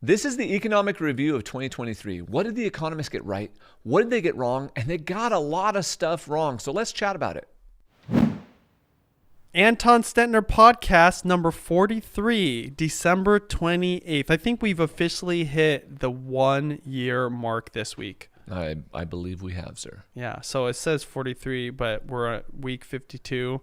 This is the economic review of 2023. What did the economists get right? What did they get wrong? And they got a lot of stuff wrong. So let's chat about it. Anton Stentner podcast number 43, December 28th. I think we've officially hit the 1 year mark this week. I believe we have, sir. Yeah, so it says 43, but we're at week 52.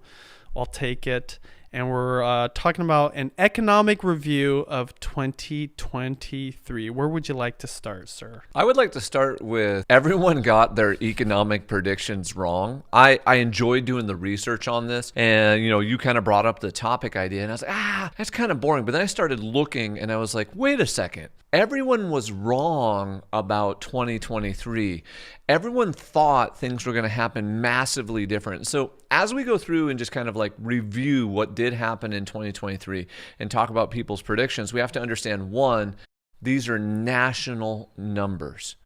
I'll take it. And we're talking about an economic review of 2023. Where would you like to start, sir? I would like to start with everyone got their economic predictions wrong. I enjoyed doing the research on this. And, you kind of brought up the topic idea. And I was like, that's kind of boring. But then I started looking and I was like, wait a second. Everyone was wrong about 2023. Everyone thought things were going to happen massively different. So as we go through and just kind of like review what did happen in 2023 and talk about people's predictions, we have to understand, one, these are national numbers,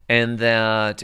and that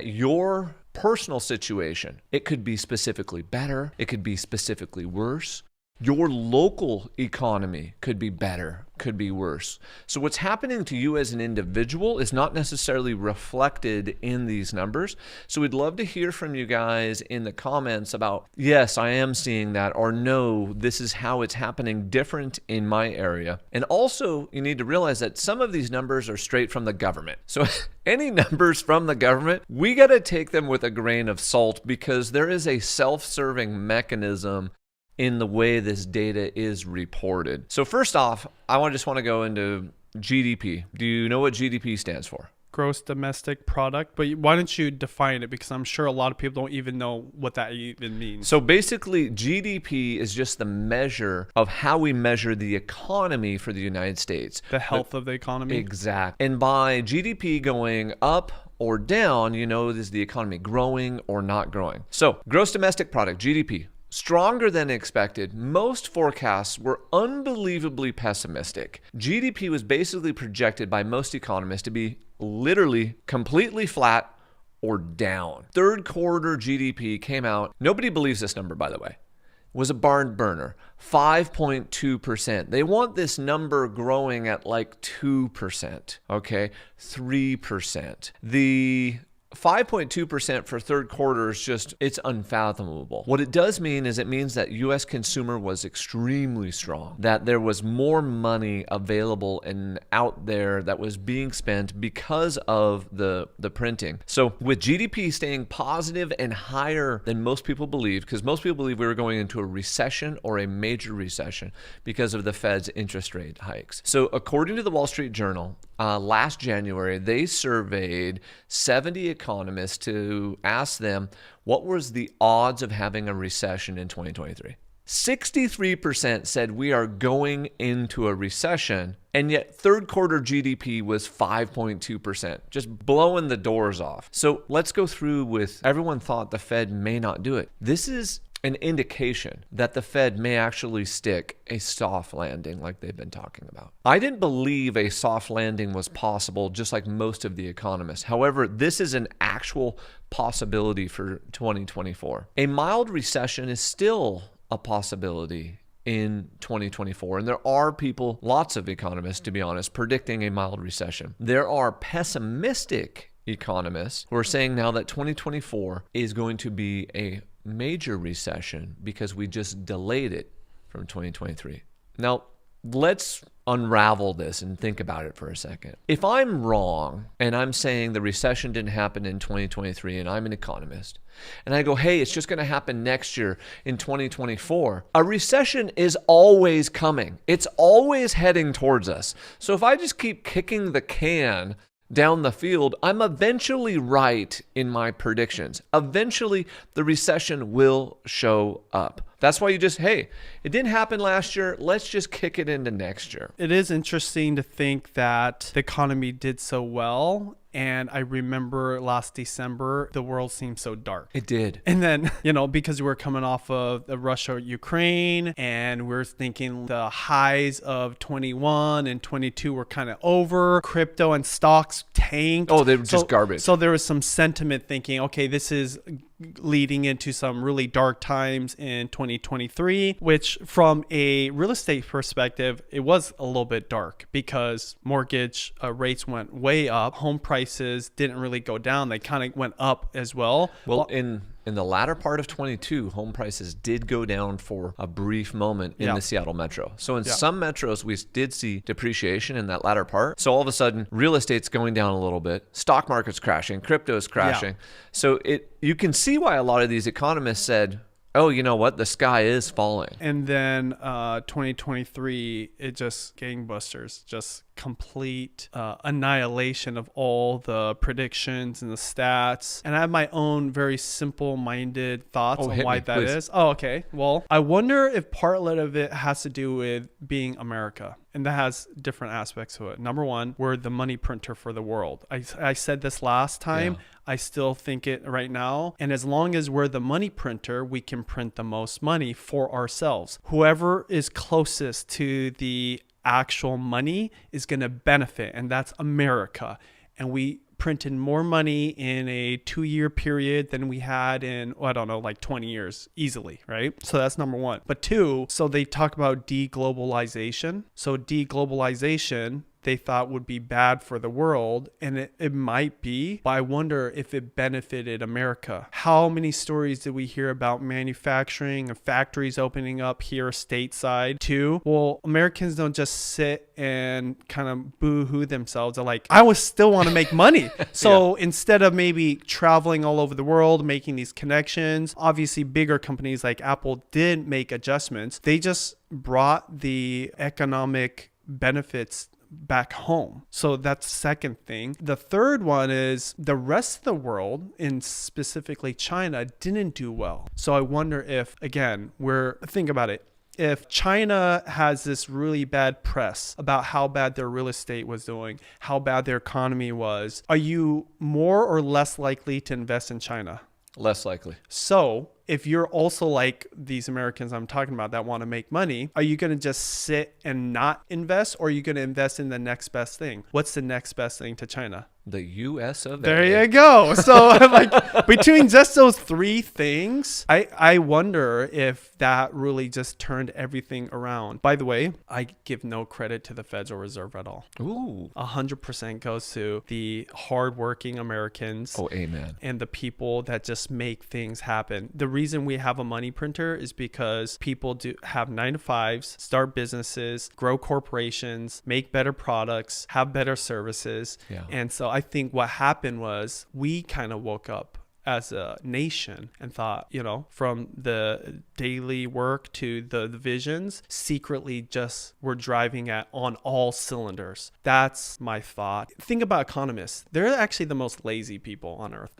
your personal situation, it could be specifically better, it could be specifically worse. Your local economy could be better, could be worse. So what's happening to you as an individual is not necessarily reflected in these numbers. So we'd love to hear from you guys in the comments about, yes, I am seeing that, or no, this is how it's happening different in my area. And also, you need to realize that some of these numbers are straight from the government. So any numbers from the government, we got to take them with a grain of salt, because there is a self-serving mechanism in the way this data is reported. So first off, I just want to go into GDP. Do you know what GDP stands for? Gross domestic product. But why don't you define it? Because I'm sure a lot of people don't even know what that even means. So basically, GDP is just the measure of how we measure the economy for the United States. The health of the economy. Exactly. And by GDP going up or down, is the economy growing or not growing. So gross domestic product, GDP. Stronger than expected. Most forecasts were unbelievably pessimistic. GDP was basically projected by most economists to be literally completely flat or down. Third quarter GDP came out. Nobody believes this number, by the way. It was a barn burner, 5.2%. They want this number growing at like 2%, okay? 3%. The 5.2% for third quarter is it's unfathomable. What it does mean is it means that U.S. consumer was extremely strong, that there was more money available and out there that was being spent because of the printing. So with GDP staying positive and higher than most people believed, because most people believe we were going into a recession or a major recession because of the Fed's interest rate hikes. So according to the Wall Street Journal, last January, they surveyed 70 economists to ask them what was the odds of having a recession in 2023. 63% said we are going into a recession, and yet third quarter GDP was 5.2%, just blowing the doors off. So let's go through with everyone thought the Fed may not do it. This is an indication that the Fed may actually stick a soft landing like they've been talking about. I didn't believe a soft landing was possible, just like most of the economists. However, this is an actual possibility for 2024. A mild recession is still a possibility in 2024. And there are people, lots of economists, to be honest, predicting a mild recession. There are pessimistic economists who are saying now that 2024 is going to be a major recession because we just delayed it from 2023. Now, let's unravel this and think about it for a second. If I'm wrong and I'm saying the recession didn't happen in 2023 and I'm an economist, and I go, hey, it's just going to happen next year in 2024, a recession is always coming. It's always heading towards us. So if I just keep kicking the can down the field, I'm eventually right in my predictions. Eventually, the recession will show up. That's why you just, hey, it didn't happen last year. Let's just kick it into next year. It is interesting to think that the economy did so well. And I remember last December, the world seemed so dark. It did. And then, because we were coming off of the Russia-Ukraine, and we're thinking the highs of 21 and 22 were kind of over. Crypto and stocks tanked. Oh, they were just garbage. So there was some sentiment thinking, okay, this is leading into some really dark times in 2023, which from a real estate perspective, it was a little bit dark because mortgage rates went way up. Home prices didn't really go down. They kind of went up as well. Well, in the latter part of 22, home prices did go down for a brief moment in the Seattle metro. So in some metros, we did see depreciation in that latter part. So all of a sudden, real estate's going down a little bit. Stock market's crashing. Crypto's crashing. So you can see why a lot of these economists said, oh, you know what? The sky is falling. And then 2023, it just gangbusters, just complete annihilation of all the predictions and the stats. And I have my own very simple-minded thoughts on why that is. Oh, okay. Well, I wonder if part of it has to do with being America. And that has different aspects to it. Number one, we're the money printer for the world. I said this last time. Yeah. I still think it right now. And as long as we're the money printer, we can print the most money for ourselves. Whoever is closest to the actual money is going to benefit. And that's America. And we printed more money in a 2-year period than we had in, well, I don't know, like 20 years easily, right? So that's number one. But two, so they talk about deglobalization. So deglobalization, they thought would be bad for the world, and it might be, but I wonder if it benefited America. How many stories did we hear about manufacturing and factories opening up here stateside too? Well, Americans don't just sit and kind of boo-hoo themselves. They're like, I would still want to make money. So instead of maybe traveling all over the world, making these connections, obviously bigger companies like Apple did make adjustments. They just brought the economic benefits back home. So that's the second thing. The third one is the rest of the world, and specifically China, didn't do well. So I wonder if, again, think about it. If China has this really bad press about how bad their real estate was doing, how bad their economy was, are you more or less likely to invest in China? Less likely. So if you're also like these Americans I'm talking about that want to make money, are you going to just sit and not invest, or are you going to invest in the next best thing? What's the next best thing to China? The US of A. There you go. So like between just those three things, I wonder if that really just turned everything around. By the way, I give no credit to the Federal Reserve at all. Ooh. 100% goes to the hardworking Americans. Oh, amen. And the people that just make things happen. The reason we have a money printer is because people do have 9-to-5s, start businesses, grow corporations, make better products, have better services. Yeah. And so I think what happened was we kind of woke up as a nation and thought, from the daily work to the visions, secretly just we're driving on all cylinders. That's my thought. Think about economists. They're actually the most lazy people on earth.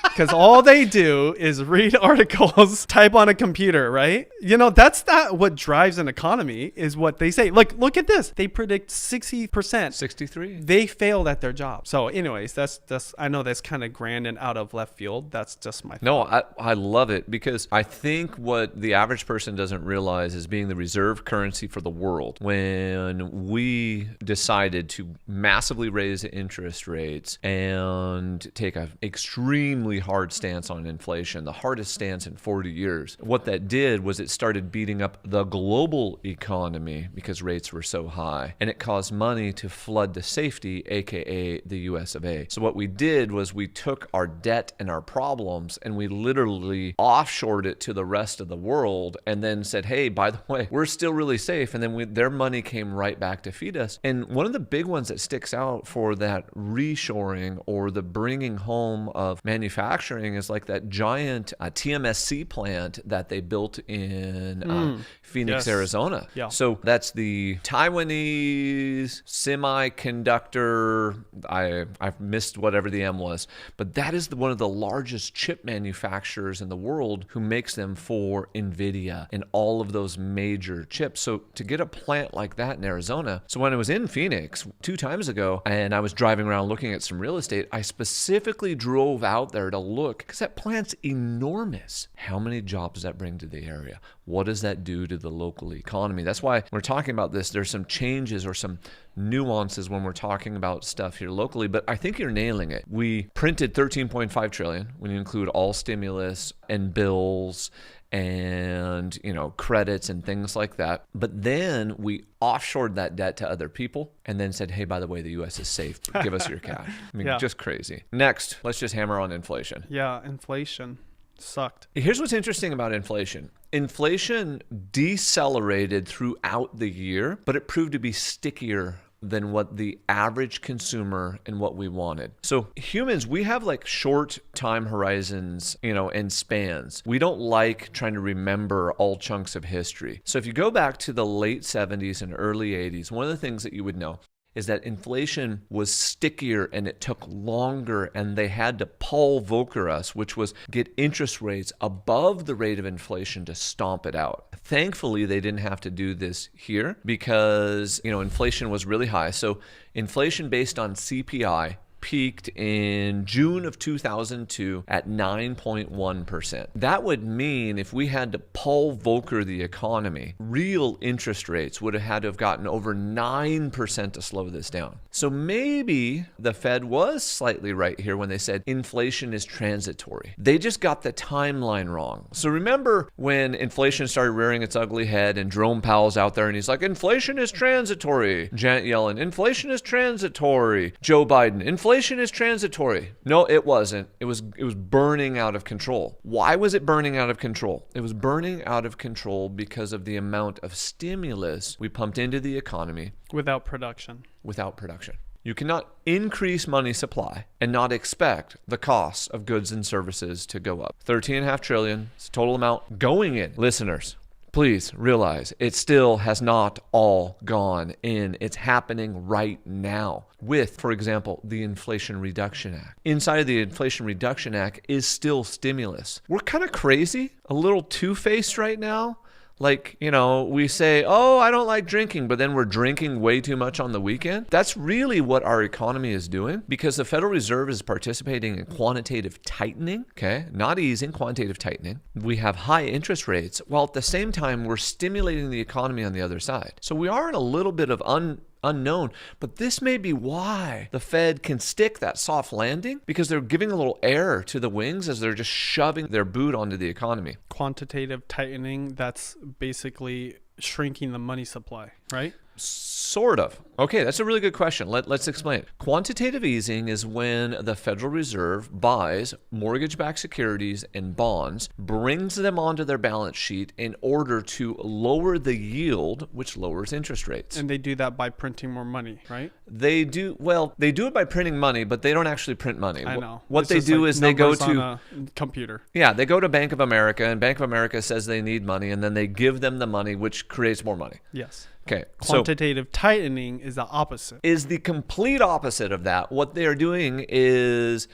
Because all they do is read articles, type on a computer, right? That's not what drives an economy, is what they say. Look at this. They predict 60%. 63. They failed at their job. So anyways, that's I know that's kind of grand and out of left field. That's just my thought. No, I love it, because I think what the average person doesn't realize is being the reserve currency for the world. When we decided to massively raise interest rates and take an extremely hard stance on inflation, the hardest stance in 40 years. What that did was it started beating up the global economy because rates were so high, and it caused money to flood to safety, aka the US of A. So what we did was we took our debt and our problems and we literally offshored it to the rest of the world, and then said, hey, by the way, we're still really safe. And then their money came right back to feed us. And one of the big ones that sticks out for that reshoring or the bringing home of manufacturing is like that giant TMSC plant that they built in Phoenix, Arizona. Yeah. So that's the Taiwanese semiconductor. I've missed whatever the M was, but that is one of the largest chip manufacturers in the world who makes them for NVIDIA and all of those major chips. So to get a plant like that in Arizona. So when I was in Phoenix 2 times ago and I was driving around looking at some real estate, I specifically drove out there to look, because that plant's enormous. How many jobs does that bring to the area? What does that do to the local economy? That's why we're talking about this. There's some changes or some nuances when we're talking about stuff here locally, but I think you're nailing it. We printed 13.5 trillion when you include all stimulus and bills and, credits and things like that. But then we offshored that debt to other people and then said, hey, by the way, the U.S. is safe. Give us your cash. I mean, just crazy. Next, let's just hammer on inflation. Yeah, inflation sucked. Here's what's interesting about inflation. Inflation decelerated throughout the year, but it proved to be stickier than what the average consumer and what we wanted. So humans, we have like short time horizons, and spans. We don't like trying to remember all chunks of history. So if you go back to the late 70s and early 80s, one of the things that you would know is that inflation was stickier and it took longer, and they had to Paul Volcker us, which was get interest rates above the rate of inflation to stomp it out. Thankfully, they didn't have to do this here because, inflation was really high. So inflation based on CPI peaked in June of 2002 at 9.1%. That would mean if we had to Paul Volcker the economy, real interest rates would have had to have gotten over 9% to slow this down. So maybe the Fed was slightly right here when they said inflation is transitory. They just got the timeline wrong. So remember when inflation started rearing its ugly head and Jerome Powell's out there and he's like, inflation is transitory. Janet Yellen, inflation is transitory. Joe Biden, inflation is transitory. No, it wasn't. It was burning out of control. Why was it burning out of control? It was burning out of control because of the amount of stimulus we pumped into the economy. Without production. You cannot increase money supply and not expect the costs of goods and services to go up. 13.5 trillion is the total amount going in. Listeners, please realize it still has not all gone in. It's happening right now with, for example, the Inflation Reduction Act. Inside of the Inflation Reduction Act is still stimulus. We're kind of crazy, a little two-faced right now. Like, we say, oh, I don't like drinking, but then we're drinking way too much on the weekend. That's really what our economy is doing because the Federal Reserve is participating in quantitative tightening, okay? Not easing, quantitative tightening. We have high interest rates, while at the same time, we're stimulating the economy on the other side. So we are in a little bit of unknown, but this may be why the Fed can stick that soft landing because they're giving a little air to the wings as they're just shoving their boot onto the economy. Quantitative tightening, that's basically shrinking the money supply, right? Sort of. Okay, that's a really good question. Let's explain it. Quantitative easing is when the Federal Reserve buys mortgage-backed securities and bonds, brings them onto their balance sheet in order to lower the yield, which lowers interest rates. And they do that by printing more money, right? They do it by printing money, but they don't actually print money. I know. What they do is they go to a computer. Yeah, they go to Bank of America, and Bank of America says they need money, and then they give them the money, which creates more money. Yes. Okay. Quantitative tightening is the opposite. Is the complete opposite of that. What they are doing is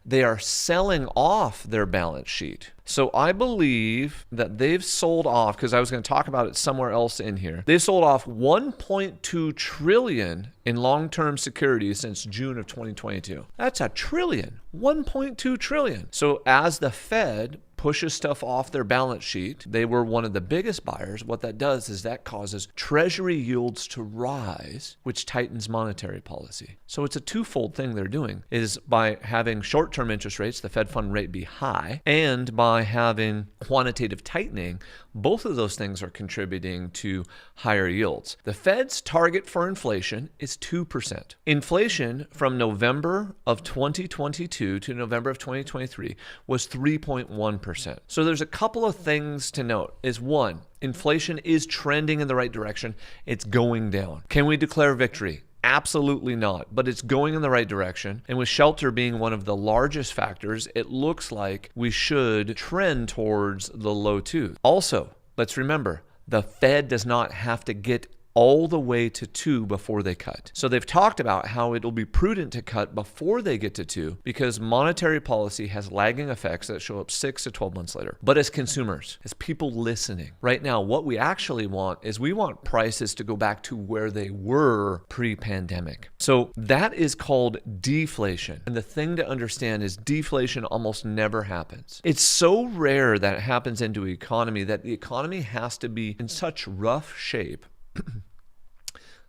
they are selling off their balance sheet. So I believe that they've sold off, because I was going to talk about it somewhere else in here. They sold off 1.2 trillion in long-term securities since June of 2022. That's a trillion. 1.2 trillion. So as the Fed pushes stuff off their balance sheet, they were one of the biggest buyers. What that does is that causes treasury yields to rise, which tightens monetary policy. So it's a twofold thing they're doing, is by having short-term interest rates, the Fed fund rate be high, and by having quantitative tightening, both of those things are contributing to higher yields. The Fed's target for inflation is 2%. Inflation from November of 2022 to November of 2023 was 3.1%. So there's a couple of things to note. Is one, inflation is trending in the right direction. It's going down. Can we declare victory? Absolutely not, but it's going in the right direction. And with shelter being one of the largest factors, it looks like we should trend towards the low twos. Also, let's remember, the Fed does not have to get all the way to 2 before they cut. So they've talked about how it'll be prudent to cut before they get to 2 because monetary policy has lagging effects that show up 6 to 12 months later. But as consumers, as people listening, right now, what we actually want is we want prices to go back to where they were pre-pandemic. So that is called deflation. And the thing to understand is deflation almost never happens. It's so rare that it happens into an economy that the economy has to be in such rough shape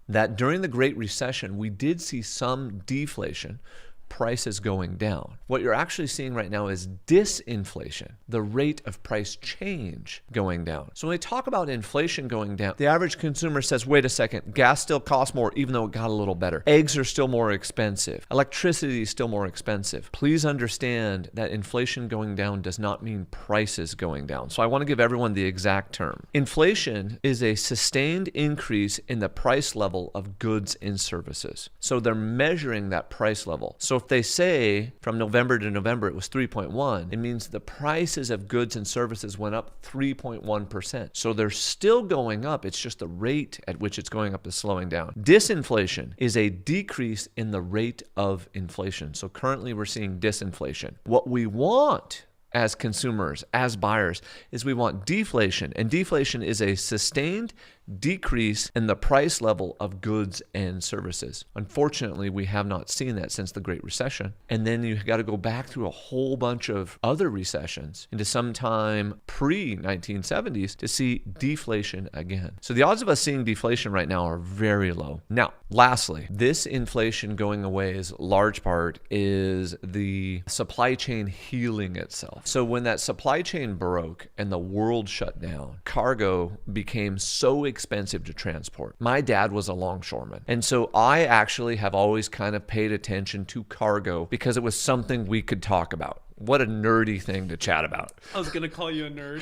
that during the Great Recession, we did see some deflation, prices going down. What you're actually seeing right now is disinflation, the rate of price change going down. So when we talk about inflation going down, the average consumer says, wait a second, gas still costs more even though it got a little better. Eggs are still more expensive. Electricity is still more expensive. Please understand that inflation going down does not mean prices going down. So I want to give everyone the exact term. Inflation is a sustained increase in the price level of goods and services. So they're measuring that price level. So if they say from November to November it was 3.1, it means the prices of goods and services went up 3.1%. So they're still going up. It's just the rate at which it's going up is slowing down. Disinflation is a decrease in the rate of inflation. So currently we're seeing disinflation. What we want as consumers, as buyers, is we want deflation. And deflation is a sustained decrease in the price level of goods and services. Unfortunately, we have not seen that since the Great Recession. And then you got to go back through a whole bunch of other recessions into sometime pre-1970s to see deflation again. So the odds of us seeing deflation right now are very low. Now, lastly, this inflation going away is large part is the supply chain healing itself. So when that supply chain broke and the world shut down, cargo became so expensive to transport. My dad was a longshoreman. And so I actually have always kind of paid attention to cargo because it was something we could talk about. What a nerdy thing to chat about. I was going to call you a nerd.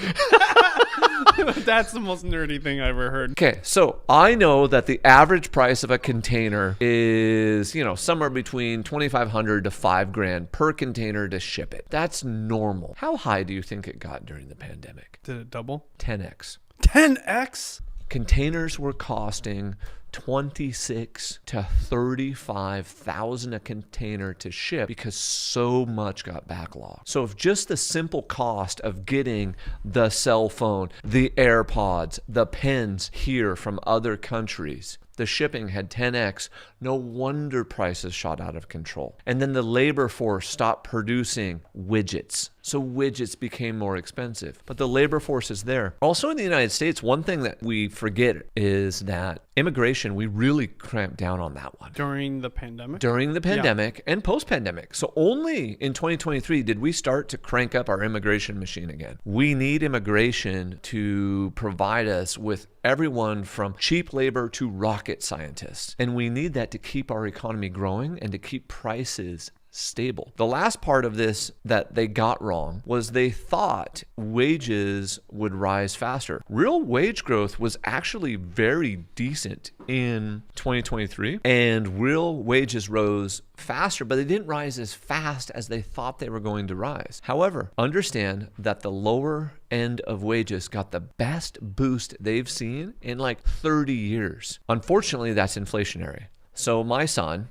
That's the most nerdy thing I ever heard. Okay, so I know that the average price of a container is, somewhere between $2,500 to $5,000 per container to ship it. That's normal. How high do you think it got during the pandemic? Did it double? 10x. 10x? Containers were costing $26,000 to $35,000 a container to ship because so much got backlogged. So if just the simple cost of getting the cell phone, the AirPods, the pens here from other countries, the shipping had 10x, no wonder prices shot out of control. And then the labor force stopped producing widgets. So widgets became more expensive, but the labor force is there. Also in the United States, one thing that we forget is that immigration, we really cramped down on that one. During the pandemic? During the pandemic and post-pandemic. So only in 2023 did we start to crank up our immigration machine again. We need immigration to provide us with everyone from cheap labor to rocket scientists. And we need that to keep our economy growing and to keep prices stable. The last part of this that they got wrong was they thought wages would rise faster. Real wage growth was actually very decent in 2023, and real wages rose faster, but they didn't rise as fast as they thought they were going to rise. However, understand that the lower end of wages got the best boost they've seen in like 30 years. Unfortunately, that's inflationary. So my son,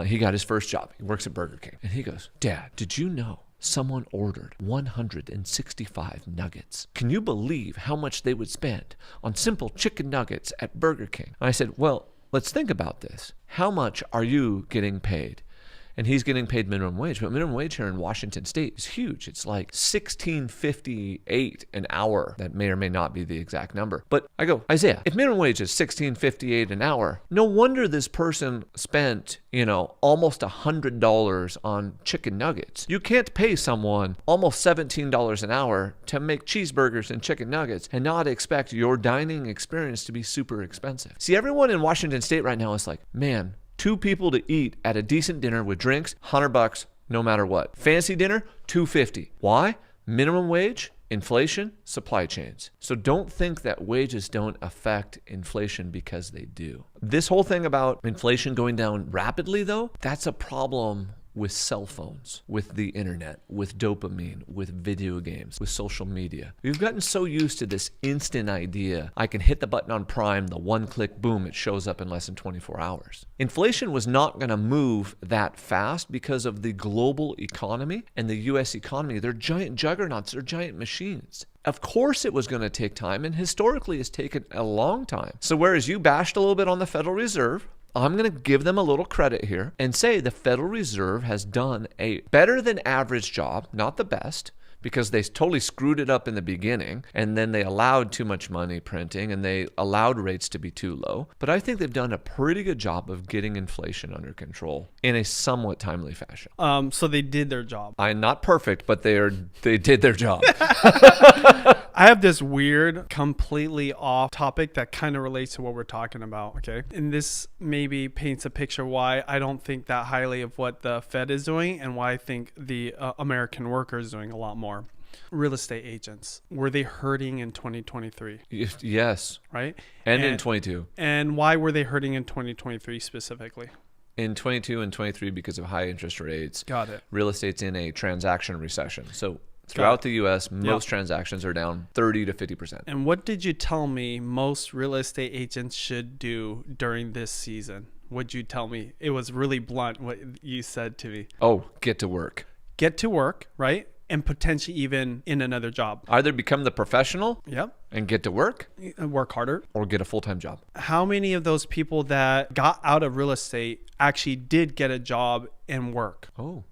he got his first job. He works at Burger King. And he goes, Dad, did you know someone ordered 165 nuggets? Can you believe how much they would spend on simple chicken nuggets at Burger King? And I said, well, let's think about this. How much are you getting paid? And he's getting paid minimum wage. But minimum wage here in Washington State is huge. It's like $16.58 an hour. That may or may not be the exact number. But I go, Isaiah, if minimum wage is $16.58 an hour, no wonder this person spent, almost $100 on chicken nuggets. You can't pay someone almost $17 an hour to make cheeseburgers and chicken nuggets and not expect your dining experience to be super expensive. See, everyone in Washington State right now is like, man, 2 people to eat at a decent dinner with drinks, $100 no matter what. Fancy dinner, $250. Why? Minimum wage, inflation, supply chains. So don't think that wages don't affect inflation because they do. This whole thing about inflation going down rapidly though, that's a problem with cell phones, with the internet, with dopamine, with video games, with social media. We've gotten so used to this instant idea. I can hit the button on Prime, the one click, boom, it shows up in less than 24 hours. Inflation was not going to move that fast because of the global economy and the US economy. They're giant juggernauts, they're giant machines. Of course it was going to take time, and historically it's taken a long time. So whereas you bashed a little bit on the Federal Reserve, I'm going to give them a little credit here and say the Federal Reserve has done a better than average job, not the best, because they totally screwed it up in the beginning, and then they allowed too much money printing, and they allowed rates to be too low. But I think they've done a pretty good job of getting inflation under control in a somewhat timely fashion. So they did their job. I'm not perfect, but they did their job. I have this weird, completely off topic that kind of relates to what we're talking about, okay? And this maybe paints a picture why I don't think that highly of what the Fed is doing and why I think the American worker is doing a lot more. Real estate agents, were they hurting in 2023? Yes. Right? And in 22. And why were they hurting in 2023 specifically? In 22 and 23 because of high interest rates. Got it. Real estate's in a transaction recession. So throughout the U.S., most transactions are down 30 to 50%. And what did you tell me most real estate agents should do during this season? What'd you tell me? It was really blunt what you said to me. Oh, get to work. Get to work, right? And potentially even in another job. Either become the professional and get to work. Work harder. Or get a full-time job. How many of those people that got out of real estate actually did get a job and work? Oh,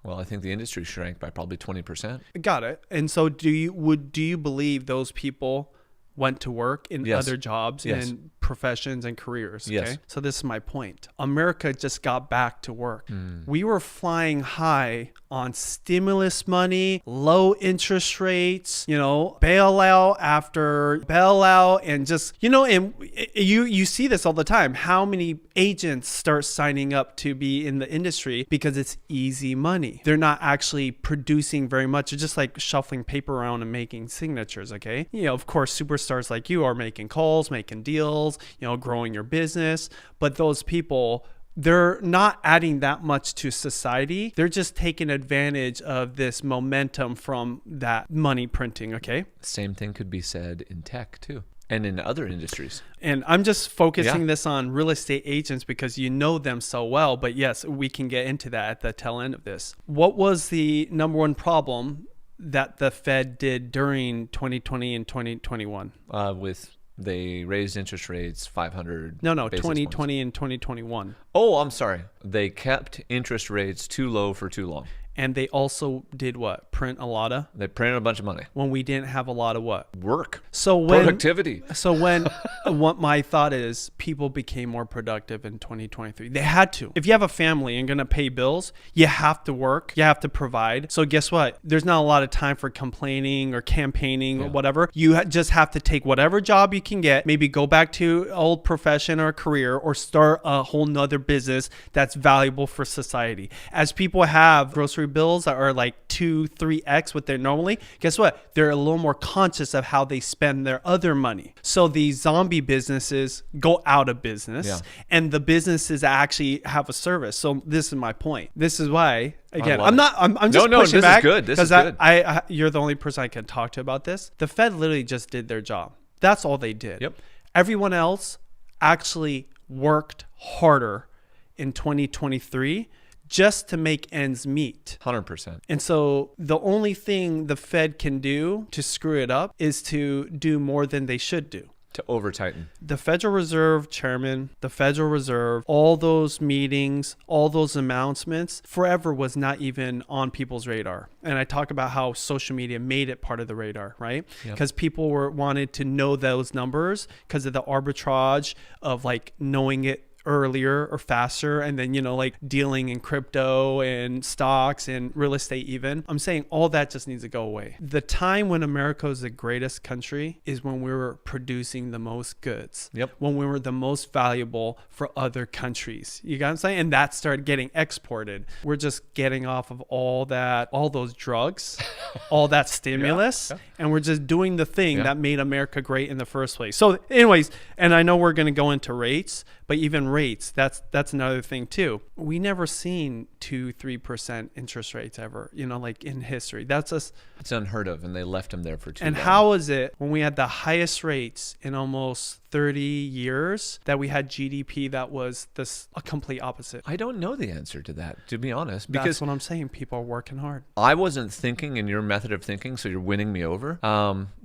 well, I think the industry shrank by probably 20%. Got it. And so do you believe those people went to work in other jobs and professions and careers? Okay? Yes. So this is my point. America just got back to work. We were flying high on stimulus money, low interest rates, bailout after bailout, and just, and you see this all the time. How many agents start signing up to be in the industry because it's easy money? They're not actually producing very much. It's just like shuffling paper around and making signatures, okay? Of course, superstars like you are making calls, making deals, growing your business, but those people, they're not adding that much to society. They're just taking advantage of this momentum from that money printing, okay? Same thing could be said in tech too, and in other industries. And I'm just focusing this on real estate agents because you know them so well, but yes, we can get into that at the tail end of this. What was the number one problem that the Fed did during 2020 and 2021? They raised interest rates 500 No, basis 2020 points. and 2021. Oh, I'm sorry. They kept interest rates too low for too long. And they also did what? Print a lot of? They printed a bunch of money. When we didn't have a lot of what? Work. So when productivity. So when what my thought is, people became more productive in 2023. They had to. If you have a family and going to pay bills, you have to work. You have to provide. So guess what? There's not a lot of time for complaining or campaigning or whatever. You just have to take whatever job you can get, maybe go back to old profession or career, or start a whole nother business that's valuable for society. As people have grocery bills that are like 2-3x what they're normally, guess what? They're a little more conscious of how they spend their other money. So these zombie businesses go out of business, and the businesses actually have a service. So this is my point. This is why, again, I'm just pushing back. This is good. I you're the only person I can talk to about this. The Fed literally just did their job. That's all they did. Yep. Everyone else actually worked harder in 2023 just to make ends meet. 100%. And so the only thing the Fed can do to screw it up is to do more than they should do. To over-tighten. The Federal Reserve Chairman, the Federal Reserve, all those meetings, all those announcements, forever was not even on people's radar. And I talk about how social media made it part of the radar, right? Because people wanted to know those numbers because of the arbitrage of like knowing it earlier or faster, and then like dealing in crypto and stocks and real estate even. I'm saying all that just needs to go away. The time when America is the greatest country is when we were producing the most goods. When we were the most valuable for other countries. You got what I'm saying? And that started getting exported. We're just getting off of all those drugs, all that stimulus, and we're just doing the thing that made America great in the first place. So anyways, and I know we're going to go into rates, but even rates, that's another thing too. We never seen 2-3% interest rates ever, like in history. It's unheard of, and they left them there for too long. And how is it when we had the highest rates in almost 30 years that we had GDP that was a complete opposite? I don't know the answer to that, to be honest, because that's what I'm saying. People are working hard. I wasn't thinking in your method of thinking, so you're winning me over.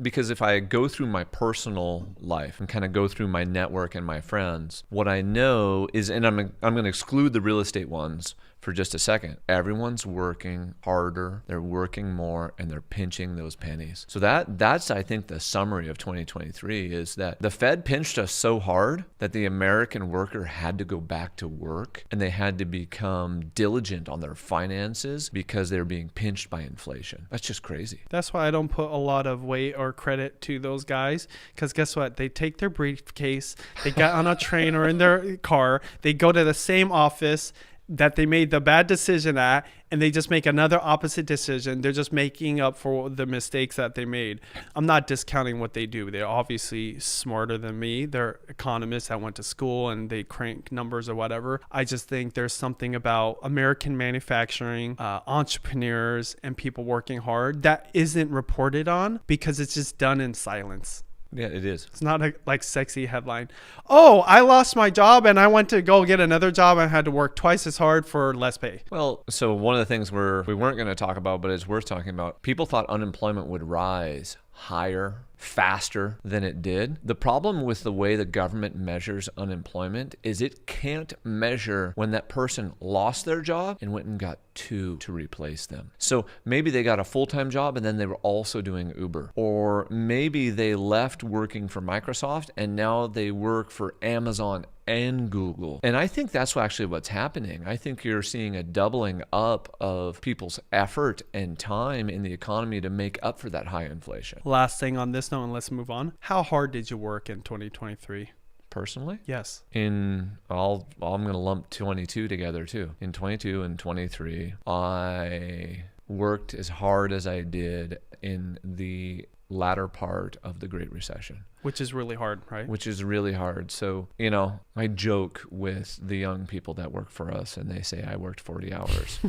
Because if I go through my personal life and kind of go through my network and my friends, what I know is, and I'm going to exclude the real estate ones for just a second, everyone's working harder, they're working more, and they're pinching those pennies. So that's I think the summary of 2023 is that the Fed pinched us so hard that the American worker had to go back to work, and they had to become diligent on their finances because they were being pinched by inflation. That's just crazy. That's why I don't put a lot of weight or credit to those guys, because guess what? They take their briefcase, they get on a train or in their car, they go to the same office that they made the bad decision at, and they just make another opposite decision. They're just making up for the mistakes that they made. I'm not discounting what they do. They're obviously smarter than me. They're economists that went to school and they crank numbers or whatever. I just think there's something about American manufacturing, entrepreneurs, and people working hard that isn't reported on because it's just done in silence. Yeah, it is. It's not a sexy headline. Oh, I lost my job and I went to go get another job and had to work twice as hard for less pay. Well, so one of the things we weren't going to talk about, but it's worth talking about, people thought unemployment would rise higher, faster than it did. The problem with the way the government measures unemployment is it can't measure when that person lost their job and went and got two to replace them. So maybe they got a full-time job and then they were also doing Uber. Or maybe they left working for Microsoft and now they work for Amazon and Google. And I think that's actually what's happening. I think you're seeing a doubling up of people's effort and time in the economy to make up for that high inflation. Last thing on this note, and let's move on. How hard did you work in 2023? Personally? Yes. I'm going to lump 22 together too. In 22 and 23, I worked as hard as I did in the latter part of the Great Recession. Which is really hard, right? Which is really hard. So, I joke with the young people that work for us and they say I worked 40 hours.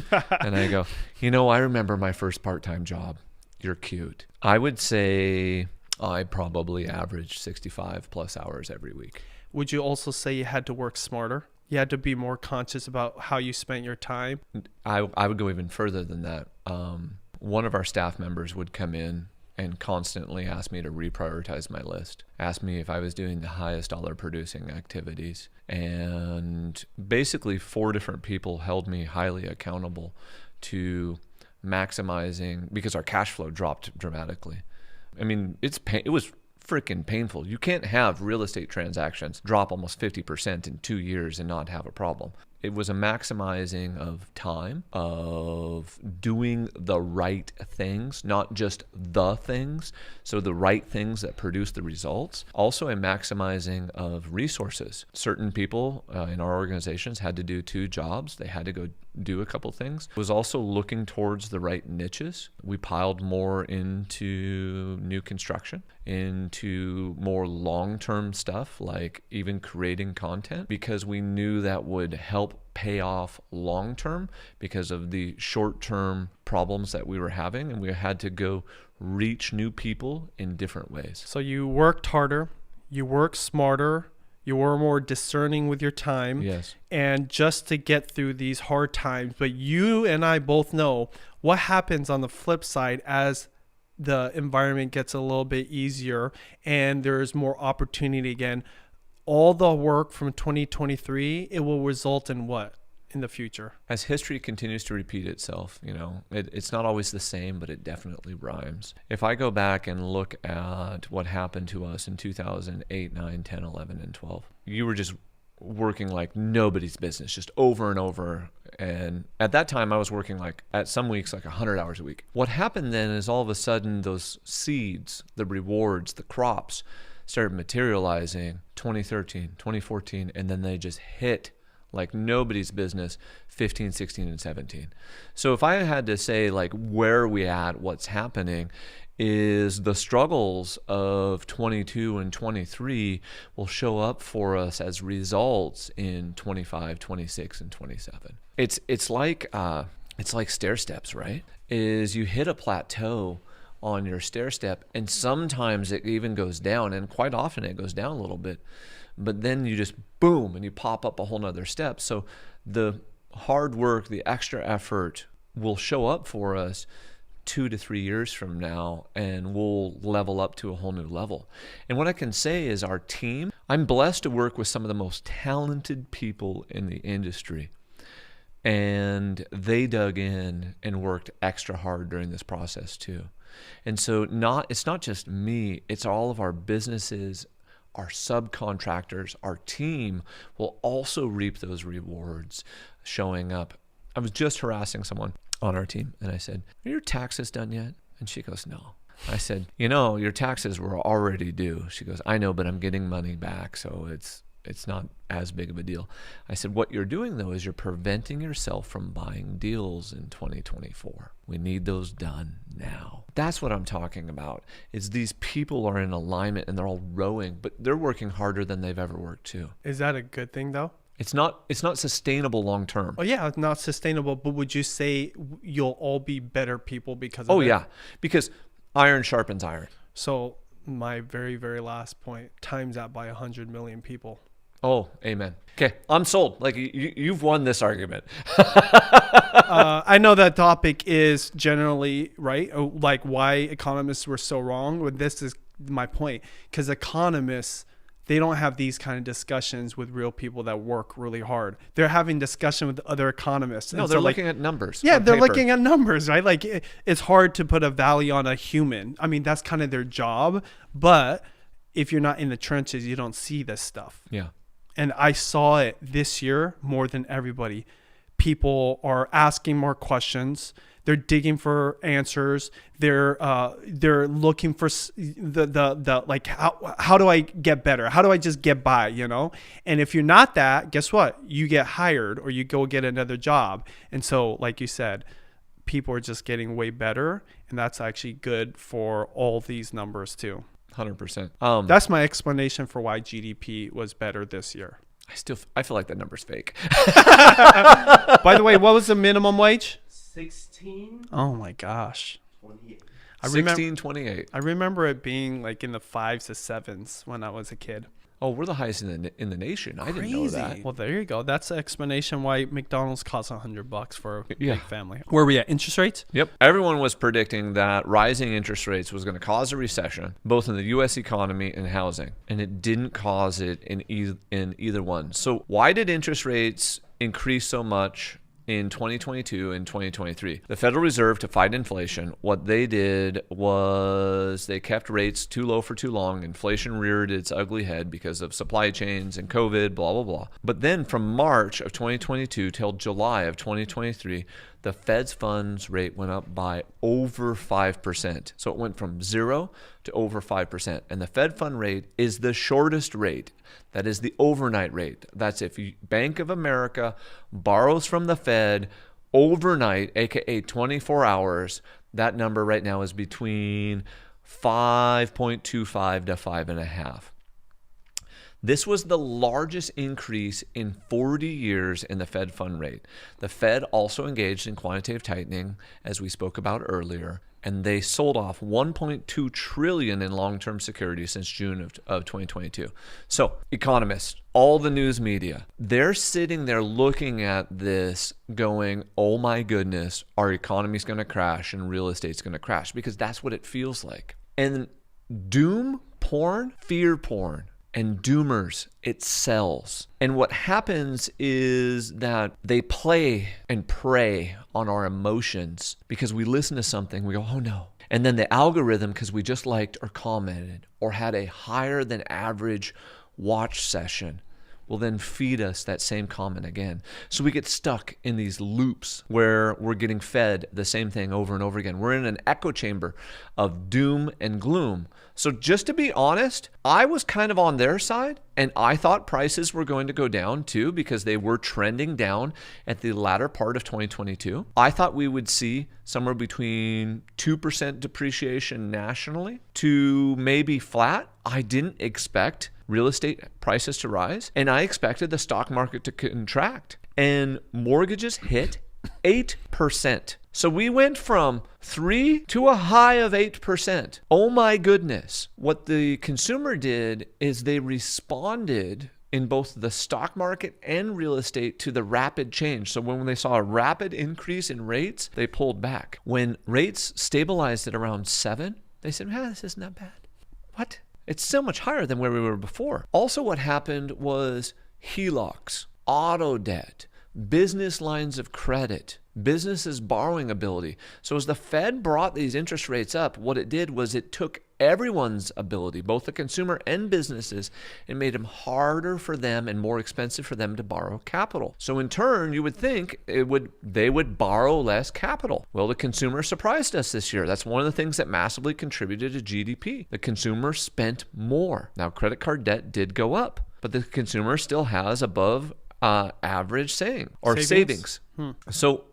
And I go, I remember my first part-time job. You're cute. I would say I probably averaged 65 plus hours every week. Would you also say you had to work smarter? You had to be more conscious about how you spent your time? I would go even further than that. One of our staff members would come in and constantly ask me to reprioritize my list, ask me if I was doing the highest dollar producing activities. And basically 4 different people held me highly accountable to maximizing, because our cash flow dropped dramatically. I mean, it was freaking painful. You can't have real estate transactions drop almost 50% in 2 years and not have a problem. It was a maximizing of time, of doing the right things, not just the things. So the right things that produce the results. Also a maximizing of resources. Certain people in our organizations had to do 2 jobs. They had to go do a couple things. It was also looking towards the right niches. We piled more into new construction, into more long-term stuff, like even creating content, because we knew that would help pay off long-term because of the short-term problems that we were having, and we had to go reach new people in different ways. So you worked harder, you worked smarter, you were more discerning with your time. Yes. And just to get through these hard times. But you and I both know what happens on the flip side as the environment gets a little bit easier and there's more opportunity again. All the work from 2023, it will result in what in the future? As history continues to repeat itself, it's not always the same, but it definitely rhymes. If I go back and look at what happened to us in 2008, 9, 10, 11, and 12, you were just working like nobody's business, just over and over. And at that time, I was working at some weeks, 100 hours a week. What happened then is all of a sudden those seeds, the rewards, the crops started materializing 2013, 2014, and then they just hit like nobody's business 15, 16, and 17. So if I had to say where are we at, what's happening, is the struggles of 22 and 23 will show up for us as results in 25, 26, and 27. It's like stair steps, right? Is you hit a plateau on your stair step, and sometimes it even goes down, and quite often it goes down a little bit, but then you just boom and you pop up a whole nother step. So the hard work, the extra effort will show up for us 2 to 3 years from now, and we'll level up to a whole new level. And what I can say is our team, I'm blessed to work with some of the most talented people in the industry. And they dug in and worked extra hard during this process too. And so it's not just me, it's all of our businesses, our subcontractors, our team will also reap those rewards showing up. I was just harassing someone on our team, and I said, "Are your taxes done yet?" And she goes, "No." I said, "Your taxes were already due." She goes, "I know, but I'm getting money back, so it's not as big of a deal." I said, "What you're doing, though, is you're preventing yourself from buying deals in 2024. We need those done now." That's what I'm talking about, is these people are in alignment, and they're all rowing, but they're working harder than they've ever worked, too. Is that a good thing, though? It's not sustainable long term. Oh, yeah, it's not sustainable, but would you say you'll all be better people because of it? Oh, yeah, because iron sharpens iron. So my very, very last point, times that by 100 million people. Oh, amen. Okay, I'm sold. Like, you've won this argument. I know that topic is generally right, like why economists were so wrong. But this is my point, because economists, they don't have these kind of discussions with real people that work really hard. They're having discussion with other economists. No, they're looking at numbers. Yeah, they're looking at numbers, right? Like it's hard to put a value on a human. I mean, that's kind of their job. But if you're not in the trenches, you don't see this stuff. Yeah. And I saw it this year more than everybody. People are asking more questions. They're digging for answers. They're looking for the like, how do I get better? How do I just get by, And if you're not that, guess what? You get hired or you go get another job. And so, like you said, people are just getting way better. And that's actually good for all these numbers too. 100%. That's my explanation for why GDP was better this year. I feel like that number's fake. By the way, what was the minimum wage? 16. Oh my gosh. 28. 16.28. I remember it being like in the 5s to 7s when I was a kid. Oh, we're the highest in the nation. I didn't know that. Well, there you go. That's the explanation why McDonald's costs $100 for a Yeah. big family. Where are we at? Interest rates? Yep. Everyone was predicting that rising interest rates was going to cause a recession, both in the U.S. economy and housing, and it didn't cause it in either one. So why did interest rates increase so much in 2022 and 2023? The Federal Reserve, to fight inflation, what they did was they kept rates too low for too long. Inflation reared its ugly head because of supply chains and COVID, blah, blah, blah. But then from March of 2022 till July of 2023, the Fed's funds rate went up by over 5%. So it went from 0 to over 5%. And the Fed fund rate is the shortest rate. That is the overnight rate. That's if Bank of America borrows from the Fed overnight, aka 24 hours, that number right now is between 5.25 to 5.5. This was the largest increase in 40 years in the Fed fund rate. The Fed also engaged in quantitative tightening, as we spoke about earlier, and they sold off $1.2 trillion in long-term securities since June of 2022. So economists, all the news media, they're sitting there looking at this going, oh my goodness, our economy's going to crash and real estate's going to crash, because that's what it feels like. And doom porn, fear porn, and doomers, it sells. And what happens is that they play and prey on our emotions because we listen to something, we go, oh no. And then the algorithm, because we just liked or commented or had a higher than average watch session, will then feed us that same comment again. So we get stuck in these loops where we're getting fed the same thing over and over again. We're in an echo chamber of doom and gloom. So just to be honest, I was kind of on their side, and I thought prices were going to go down too because they were trending down at the latter part of 2022. I thought we would see somewhere between 2% depreciation nationally to maybe flat. I didn't expect real estate prices to rise, and I expected the stock market to contract. And mortgages hit 8%. So we went from 3 to a high of 8%. Oh my goodness. What the consumer did is they responded in both the stock market and real estate to the rapid change. So when they saw a rapid increase in rates, they pulled back. When rates stabilized at around 7, they said, this isn't that bad. What? It's so much higher than where we were before. Also, what happened was HELOCs, auto debt, business lines of credit, businesses' borrowing ability. So as the Fed brought these interest rates up, what it did was it took everyone's ability, both the consumer and businesses, and made them harder for them and more expensive for them to borrow capital. So in turn, you would think they would borrow less capital. Well, the consumer surprised us this year. That's one of the things that massively contributed to GDP. The consumer spent more. Now, credit card debt did go up, but the consumer still has above average savings. So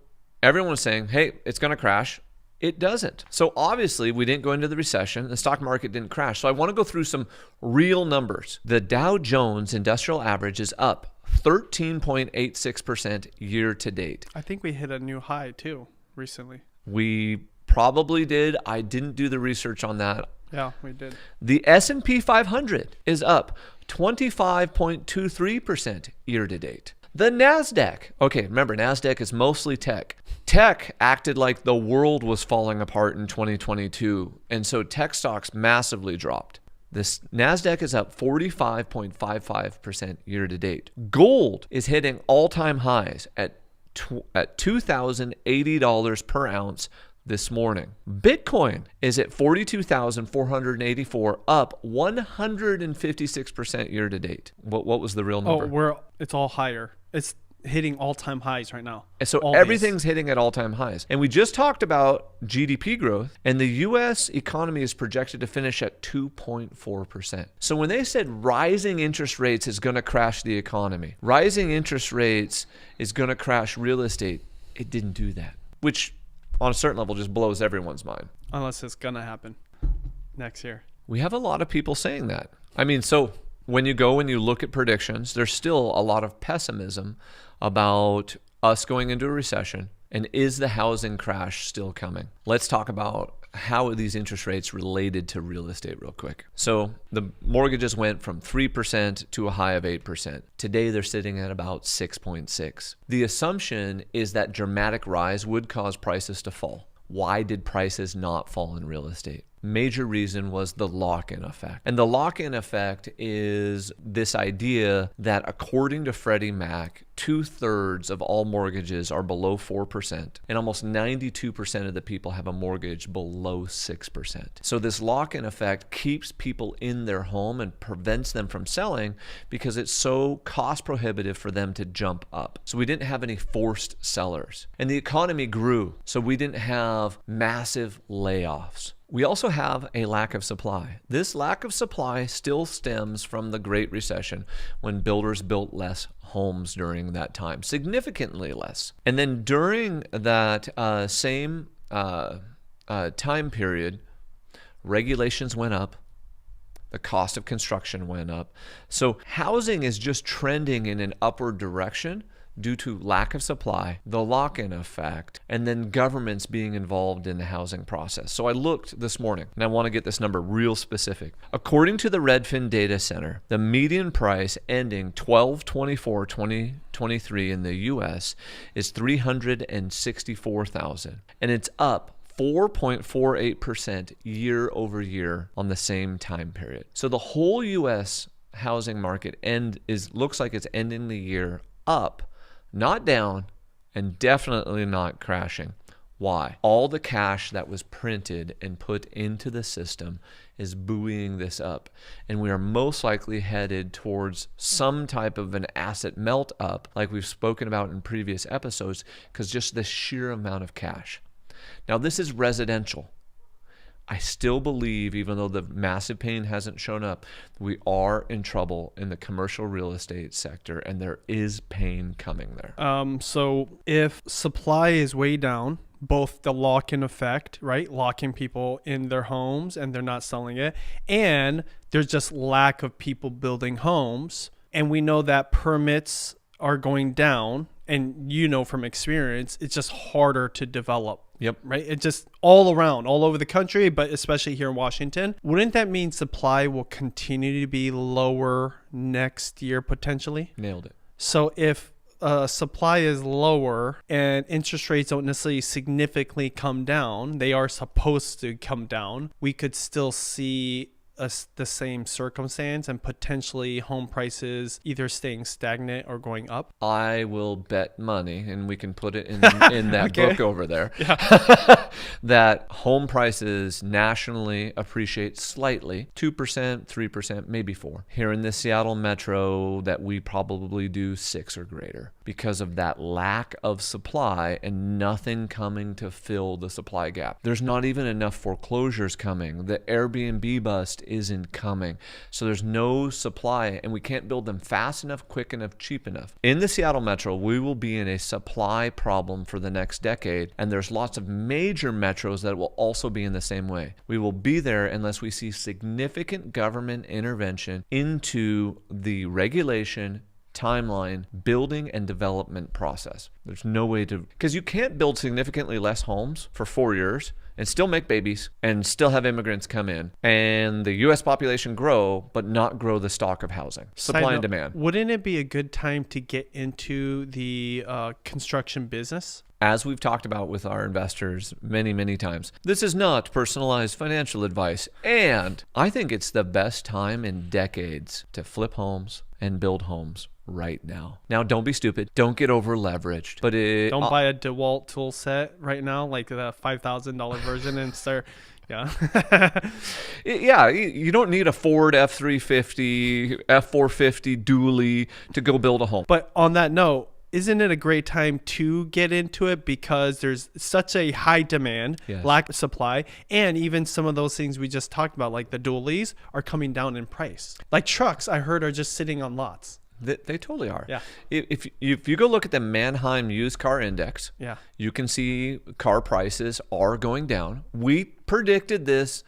everyone was saying, hey, it's going to crash. It doesn't. So obviously we didn't go into the recession. The stock market didn't crash. So I want to go through some real numbers. The Dow Jones Industrial Average is up 13.86% year to date. I think we hit a new high too recently. We probably did. I didn't do the research on that. Yeah, we did. The S&P 500 is up 25.23% year to date. The NASDAQ. Okay, remember, NASDAQ is mostly tech. Tech acted like the world was falling apart in 2022, and so tech stocks massively dropped. This NASDAQ is up 45.55% year to date. Gold is hitting all-time highs at $2,080 per ounce this morning. Bitcoin is at 42,484, up 156% year to date. What was the real number? It's all higher. It's hitting all-time highs right now. So everything's hitting at all-time highs. And we just talked about GDP growth, and the U.S. economy is projected to finish at 2.4%. So when they said rising interest rates is going to crash the economy, rising interest rates is going to crash real estate, it didn't do that, which on a certain level just blows everyone's mind. Unless it's going to happen next year. We have a lot of people saying that. I mean, so when you go and you look at predictions, there's still a lot of pessimism about us going into a recession, and is the housing crash still coming? Let's talk about how are these interest rates related to real estate real quick. So the mortgages went from 3% to a high of 8%. Today they're sitting at about 6.6. The assumption is that dramatic rise would cause prices to fall. Why did prices not fall in real estate? Major reason was the lock-in effect. And the lock-in effect is this idea that according to Freddie Mac, 2/3 of all mortgages are below 4%, and almost 92% of the people have a mortgage below 6%. So this lock-in effect keeps people in their home and prevents them from selling because it's so cost prohibitive for them to jump up. So we didn't have any forced sellers. And the economy grew, so we didn't have massive layoffs. We also have a lack of supply. This lack of supply still stems from the Great Recession, when builders built less homes during that time, significantly less. And then during that same time period, regulations went up. The cost of construction went up. So housing is just trending in an upward direction due to lack of supply, the lock-in effect, and then governments being involved in the housing process. So I looked this morning, and I want to get this number real specific. According to the Redfin Data Center, the median price ending 12/24/2023 in the U.S. is $364,000, and it's up 4.48% year over year on the same time period. So the whole U.S. housing market looks like it's ending the year up, not down, and definitely not crashing. Why? All the cash that was printed and put into the system is buoying this up. And we are most likely headed towards some type of an asset melt up, like we've spoken about in previous episodes, because just the sheer amount of cash. Now, this is residential. I still believe, even though the massive pain hasn't shown up, we are in trouble in the commercial real estate sector, and there is pain coming there. So if supply is way down, both the lock-in effect, right? Locking people in their homes and they're not selling it, and there's just lack of people building homes, and we know that permits are going down, and you know from experience, it's just harder to develop. Yep. Right? It just all around, all over the country, but especially here in Washington. Wouldn't that mean supply will continue to be lower next year potentially? Nailed it. So if supply is lower and interest rates don't necessarily significantly come down, they are supposed to come down, we could still see the same circumstance and potentially home prices either staying stagnant or going up. I will bet money, and we can put it in that Okay. book over there, that home prices nationally appreciate slightly, 2%, 3%, maybe 4%. Here in the Seattle metro, that we probably do 6 or greater because of that lack of supply and nothing coming to fill the supply gap. There's not even enough foreclosures coming. The Airbnb bust isn't coming. So there's no supply, and we can't build them fast enough, quick enough, cheap enough. In the Seattle metro, we will be in a supply problem for the next decade, and there's lots of major metros that will also be in the same way. We will be there unless we see significant government intervention into the regulation, timeline, building and development process. There's no way to, because you can't build significantly less homes for 4 years and still make babies and still have immigrants come in and the U.S. population grow, but not grow the stock of housing. Supply and demand. Wouldn't it be a good time to get into the construction business? As we've talked about with our investors many, many times, this is not personalized financial advice. And I think it's the best time in decades to flip homes and build homes right now. Now, don't be stupid. Don't get over leveraged. But don't buy a DeWalt tool set right now, like the $5,000 version, and start. Yeah. Yeah, you don't need a Ford F-350, F-450 dually to go build a home. But on that note, isn't it a great time to get into it because there's such a high demand, Yes. lack of supply, and even some of those things we just talked about, like the dualies, are coming down in price. Like trucks, I heard, are just sitting on lots. They totally are. Yeah. If you go look at the Manheim Used Car Index, Yeah. you can see car prices are going down. We predicted this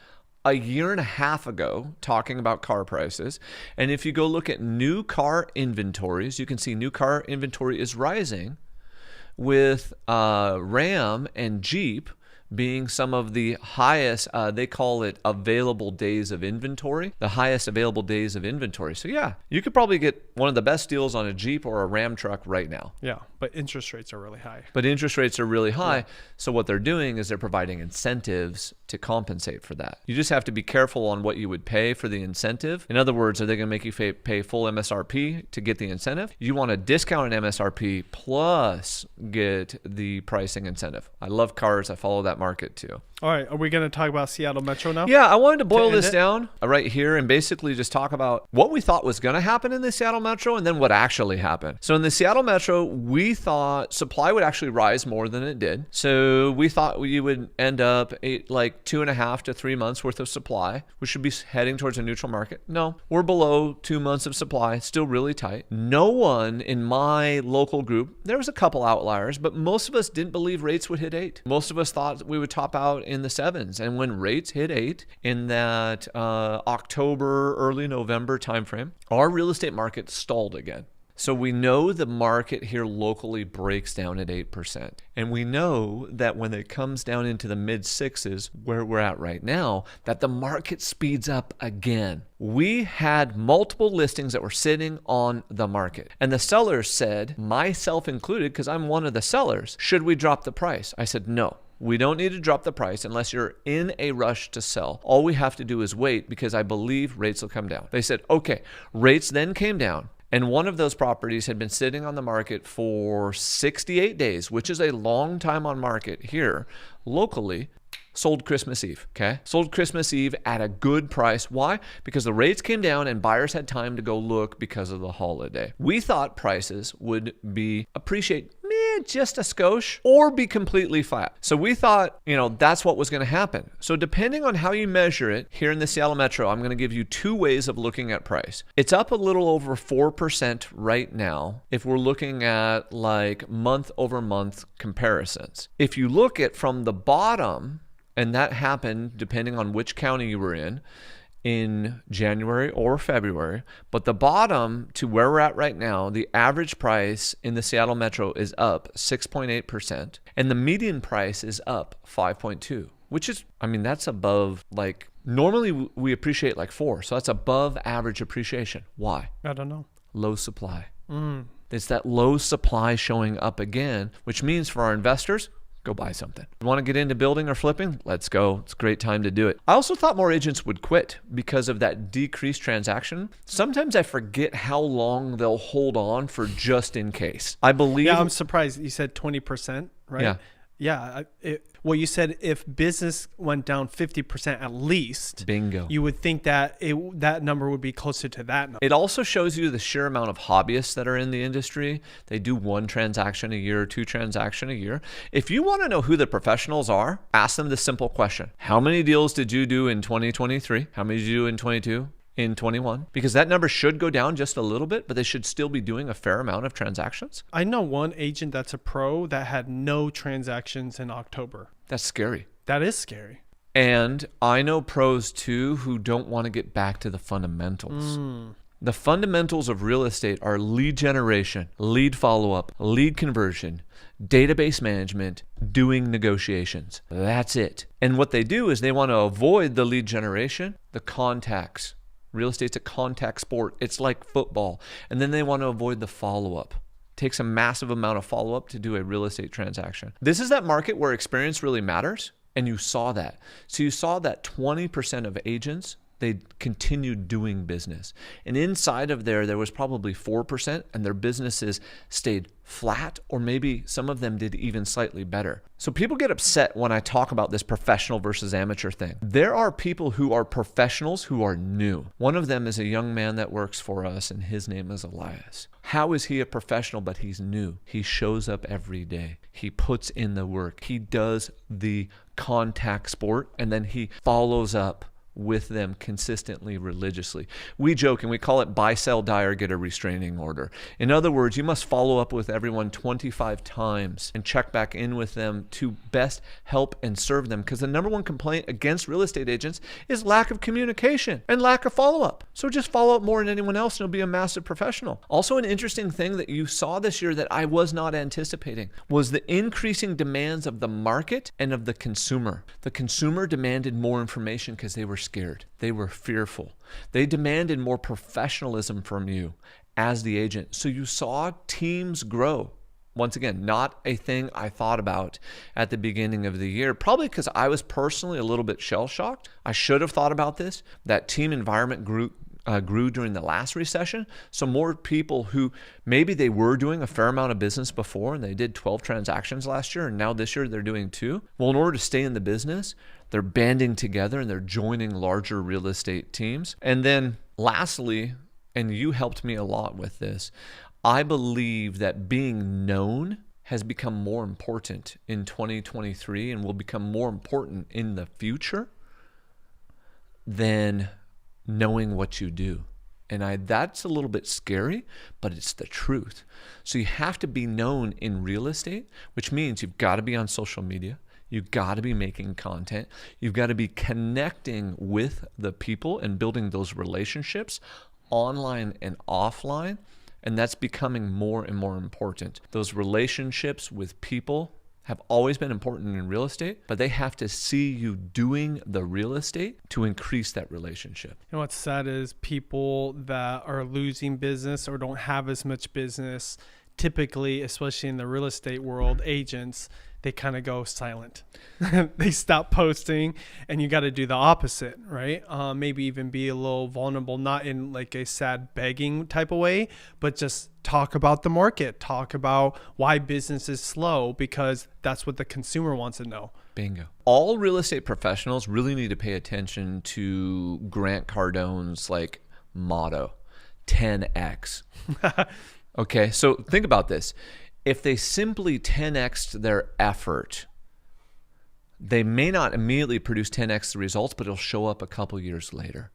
a year and a half ago, talking about car prices. And if you go look at new car inventories, you can see new car inventory is rising, with Ram and Jeep being some of the highest, they call it available days of inventory, the highest available days of inventory. So yeah, you could probably get one of the best deals on a Jeep or a Ram truck right now. Yeah, but interest rates are really high. But interest rates are really high. Yeah. So what they're doing is they're providing incentives to compensate for that. You just have to be careful on what you would pay for the incentive. In other words, are they going to make you pay full MSRP to get the incentive? You want to discount an MSRP plus get the pricing incentive. I love cars. I follow that market too. All right, are we going to talk about Seattle Metro now? Yeah, I wanted to boil end this it? down right here and basically just talk about what we thought was going to happen in the Seattle Metro and then what actually happened. So in the Seattle Metro, we thought supply would actually rise more than it did. So we thought we would end up like 2.5 to 3 months worth of supply. We should be heading towards a neutral market. No, we're below 2 months of supply, still really tight. No one in my local group, there was a couple outliers, but most of us didn't believe rates would hit 8. Most of us thought we would top out in the 7s. And when rates hit 8 in that October, early November timeframe, our real estate market stalled again. So we know the market here locally breaks down at 8%. And we know that when it comes down into the mid 6s, where we're at right now, that the market speeds up again. We had multiple listings that were sitting on the market. And the sellers said, myself included, because I'm one of the sellers, should we drop the price? I said, no. We don't need to drop the price unless you're in a rush to sell. All we have to do is wait because I believe rates will come down. They said, okay. Rates then came down. And one of those properties had been sitting on the market for 68 days, which is a long time on market here locally. Sold Christmas Eve, okay? Sold Christmas Eve at a good price. Why? Because the rates came down and buyers had time to go look because of the holiday. We thought prices would appreciate just a skosh or be completely flat. So we thought, that's what was going to happen. So depending on how you measure it here in the Seattle Metro, I'm going to give you two ways of looking at price. It's up a little over 4% right now if we're looking at like month over month comparisons. If you look at from the bottom, and that happened depending on which county you were in January or February. But the bottom to where we're at right now, the average price in the Seattle Metro is up 6.8%. And the median price is up 5.2%, which is, that's above normally we appreciate 4. So that's above average appreciation. Why? I don't know. Low supply. It's that low supply showing up again, which means for our investors, go buy something. You want to get into building or flipping? Let's go. It's a great time to do it. I also thought more agents would quit because of that decreased transaction. Sometimes I forget how long they'll hold on for just in case. I believe. Yeah, I'm surprised. You said 20%, right? Yeah. Yeah. Well, you said if business went down 50% at least, bingo, you would think that that number would be closer to that number. It also shows you the sheer amount of hobbyists that are in the industry. They do 1 transaction a year, 2 transactions a year. If you want to know who the professionals are, ask them this simple question. How many deals did you do in 2023? How many did you do in 22? In 21? Because that number should go down just a little bit, but they should still be doing a fair amount of transactions. I know one agent that's a pro that had no transactions in October. That's scary. That is scary. And I know pros too who don't want to get back to the fundamentals. The fundamentals of real estate are lead generation, lead follow-up, lead conversion, database management, doing negotiations. That's it. And what they do is they want to avoid the lead generation, the contacts. Real estate's a contact sport. It's like football. And then they want to avoid the follow-up. It takes a massive amount of follow-up to do a real estate transaction. This is that market where experience really matters. And you saw that. So you saw that 20% of agents, they continued doing business. And inside of there was probably 4%, and their businesses stayed flat, or maybe some of them did even slightly better. So people get upset when I talk about this professional versus amateur thing. There are people who are professionals who are new. One of them is a young man that works for us, and his name is Elias. How is he a professional, but he's new? He shows up every day. He puts in the work. He does the contact sport, and then he follows up with them consistently, religiously. We joke and we call it buy, sell, die, or get a restraining order. In other words, you must follow up with everyone 25 times and check back in with them to best help and serve them, because the number one complaint against real estate agents is lack of communication and lack of follow-up. So just follow up more than anyone else and you'll be a massive professional. Also, an interesting thing that you saw this year that I was not anticipating was the increasing demands of the market and of the consumer. The consumer demanded more information because they were scared. They were fearful. They demanded more professionalism from you as the agent. So you saw teams grow. Once again, not a thing I thought about at the beginning of the year, probably because I was personally a little bit shell-shocked. I should have thought about this. That team environment grew during the last recession. So more people who maybe they were doing a fair amount of business before and they did 12 transactions last year, and now this year they're doing 2. Well, in order to stay in the business, they're banding together and they're joining larger real estate teams. And then lastly, and you helped me a lot with this, I believe that being known has become more important in 2023 and will become more important in the future than knowing what you do. And that's a little bit scary, but it's the truth. So you have to be known in real estate, which means you've got to be on social media. You've got to be making content. You've got to be connecting with the people and building those relationships online and offline. And that's becoming more and more important. Those relationships with people have always been important in real estate, but they have to see you doing the real estate to increase that relationship. And what's sad is people that are losing business or don't have as much business, typically, especially in the real estate world, agents, they kind of go silent. They stop posting, and you got to do the opposite, right? Maybe even be a little vulnerable, not in like a sad begging type of way, but just talk about the market, talk about why business is slow, because that's what the consumer wants to know. Bingo. All real estate professionals really need to pay attention to Grant Cardone's like motto, 10x. Okay, so think about this. If they simply 10x'd their effort, they may not immediately produce 10x the results, but it'll show up a couple years later.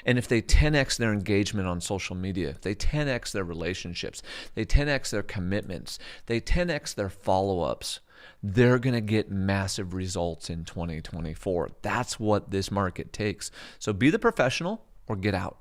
And if they 10x their engagement on social media, if they 10x their relationships, they 10x their commitments, they 10x their follow-ups, they're going to get massive results in 2024. That's what this market takes. So be the professional or get out.